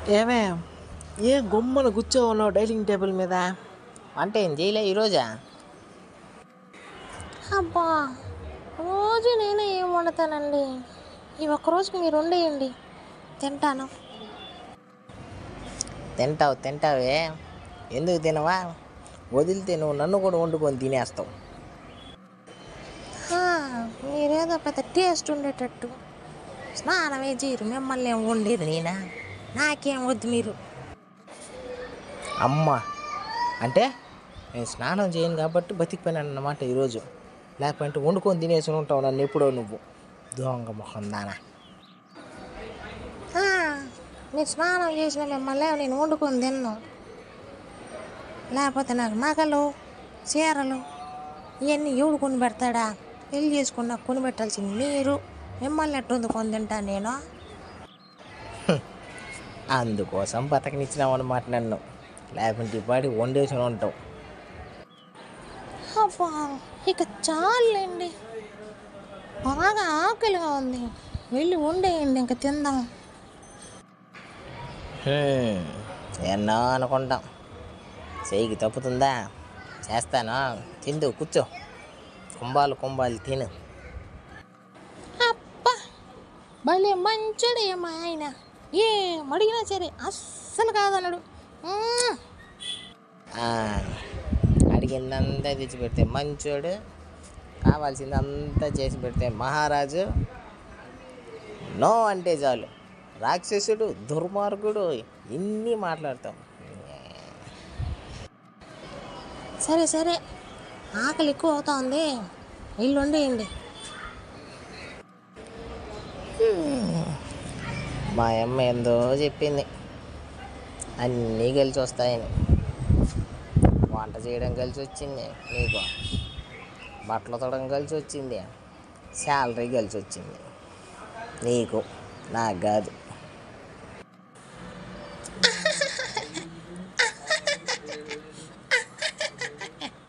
ఏమే ఏ గొమ్మన కూర్చో ఉన్నావు డైనింగ్ టేబుల్ మీద? అంటే ఏం చేయలే ఈరోజా? అబ్బా, రోజు నేనే ఏం వండుతానండి. ఈ ఒక్కరోజుకి మీరు వండేయండి, తింటాను. తింటావే, ఎందుకు తినవా? వదిలితే నువ్వు నన్ను కూడా వండుకొని తినేస్తావు. మీరేదో పెద్ద టేస్ట్ ఉండేటట్టు స్నానమే చేయరు, మిమ్మల్ని ఏం వండేది నేనా? నాకేం వద్దు మీరు. అమ్మ అంటే నేను స్నానం చేయను కాబట్టి బతికిపోయినాను అన్నమాట ఈరోజు. లేకపోతే వండుకొని తినేసి ఉంటావు నన్ను ఎప్పుడో నువ్వు. దొంగ మొహం దానా. మీరు స్నానం చేసిన మిమ్మల్ని నేను వండుకొని తిన్నాను. లేకపోతే నాకు నగలు చీరలు ఇవన్నీ ఎవడు కొని పెడతాడా? పెళ్ళి చేసుకుని నాకు కొని పెట్టాల్సింది మీరు. మిమ్మల్ని ఎట్టు వండుకొని తింటాను నేను? అందుకోసం బతకనిచ్చినావు అన్నమాట నన్ను. లేకుంటే ఇప్పటి వండేసి ఉంటావు. అబ్బా, ఇక చాలండి, బాగా ఆకలిగా ఉంది. వెళ్ళి వండేయండి, ఇంక తిందాం. ఎన్నో అనుకుంటాం, చెయ్యికి తప్పుతుందా? చేస్తాను, తిందు కూర్చో. కుంభాలు తిను. అబ్బా, భలే మంచోడు మా ఆయన. ఏం అడిగినా సరే అస్సలు కాదన్నాడు. అడిగిందంతా తెచ్చి పెడితే మంచోడు, కావాల్సిందంతా చేసి పెడితే మహారాజు. నో అంటే చాలు రాక్షసుడు, దుర్మార్గుడు, ఇన్ని మాట్లాడతాం. సరే, ఆకలి ఎక్కువ అవుతుంది, ఇల్లు వండేయండి. మా అమ్మ ఎందో చెప్పింది, అన్నీ కలిసి వస్తాయని. వంట చేయడం కలిసి వచ్చింది నీకు, బట్టలు తొడడం కలిసి వచ్చింది, శాలరీ కలిసి వచ్చింది నీకు, నాకు కాదు.